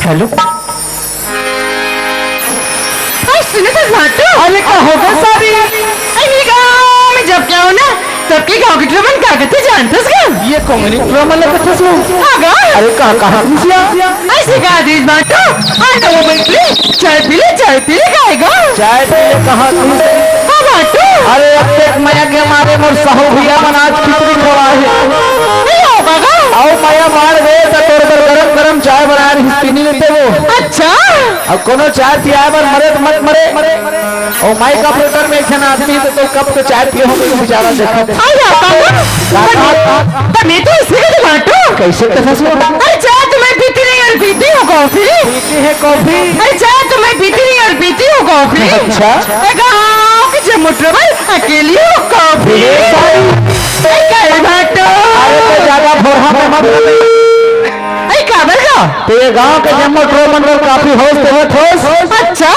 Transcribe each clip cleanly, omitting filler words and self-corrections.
Hello सुनो तो भाटो। अरे क्या होगा सारी अरे गाँव में जब क्या हो ना सबके गाँव के ट्रमन क्या करते जानते क्या? ये कॉमेडी ड्रामा लगा था सो हाँ अरे कहाँ खुशियाँ ऐसे कहा दीज बाटो हाँ तो वो बैठ चाय पी ले खाएगा चाय पीले कहाँ खुशी हाँ बाटो अरे अब तक माया के मारे मोर साहू भैया मनाज खिचड़ी खवा है नहीं होगा गा आओ माया मार गए तो तोड़ कर गरम गरम चाय बना रही नहीं लेते वो अच्छा अब कोनो चाय पिया पर मरे तो मत मरे और माई का प्लेटर में एक आदमी तो कब तो चाय पिए होंगे बेचारा देखा तो मैं तो इसी के बाटो कैसे कैसे अरे चाय तो मैं पीती नहीं और पीती हूँ कॉफी पीती है कॉफी अरे चाय तो मैं पीती नहीं और पीती हूँ कॉफी अच्छा गाँव के जमुट्रबल अकेली हूँ कॉफी बाटो अरे तो ज्यादा भोरहा में मत तो ये गांव के जम्मू ट्रोमन में काफी होश तो ठोस अच्छा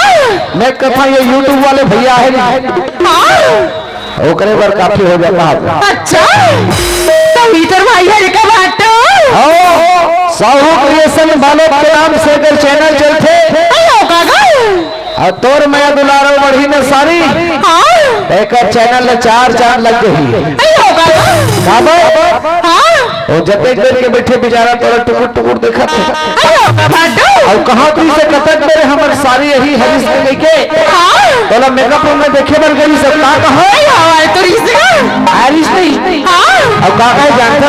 मैं कहता ये यूट्यूब वाले भैया है वो करे बार काफी हो जाता है अच्छा तो भीतर भाई है का बाटो साहू क्रिएशन वालों के नाम से अगर चैनल चलते और तोर मैं दुलारो बढ़ी में सारी एक चैनल में चार लग गई वो जब देर के बैठे बेचारा तोरा टुकुर देखा और कहाँ तू इसे कतक मेरे हमारे सारी यही हरीश के लेके तोला मेकअप रूम में देखे बन गई सब कहा हरीश नहीं और काका जानता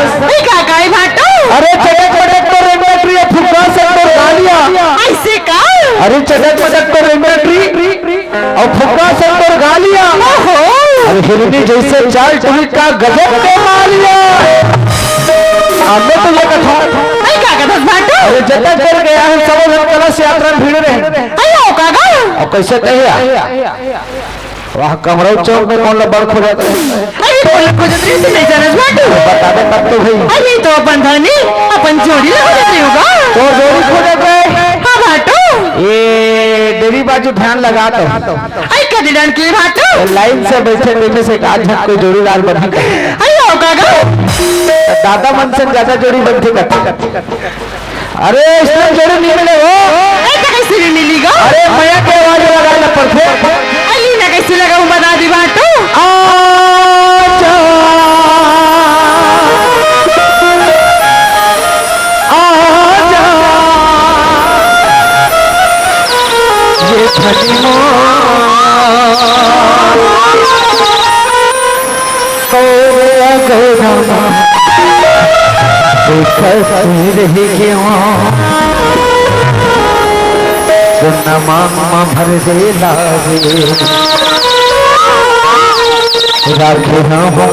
अरे चटक पटक तो रेगुलेटरी फुटबॉल से तो गालियां ऐसे का अरे चटक पटक तो रेगुलेटरी और फुटबॉल से तो गालियां अरे हिरनी जैसे चाल टूल का गजब के मारिया हमने तो ये कथा अरे जतक कर गया है सब लोग कलश यात्रा में भीड़ रहे और कैसे कहिया वहाँ कमरौ चौक में कौन बड़ खो जाता है बता दे तब तो भाई अरे तो अपन धनी अपन जोड़ी लगा देते होगा तो जोड़ी खो जाता है हाँ भाटो ये डेरी बाजू ध्यान लगा तो आई कदीडान के भाटो लाइन से बैठे बैठे से आज कोई जोड़ीदार बनी अरे होगा गा दादा मन से ज्यादा जोड़ी बनती करती अरे इसमें जोड़ी नहीं मिले हो कैसे नहीं मिलेगा अरे मैया के आवाज लगाना पड़ते अली ना कैसे लगा हूँ बता दी बाटो आजा आजा ये धनी मामा भर दे लागे राखे ना हो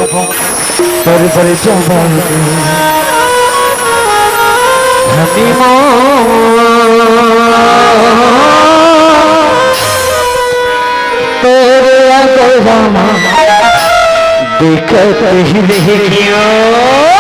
पर जवानी हनी तेरे अगवामा देखत ही नहीं क्यों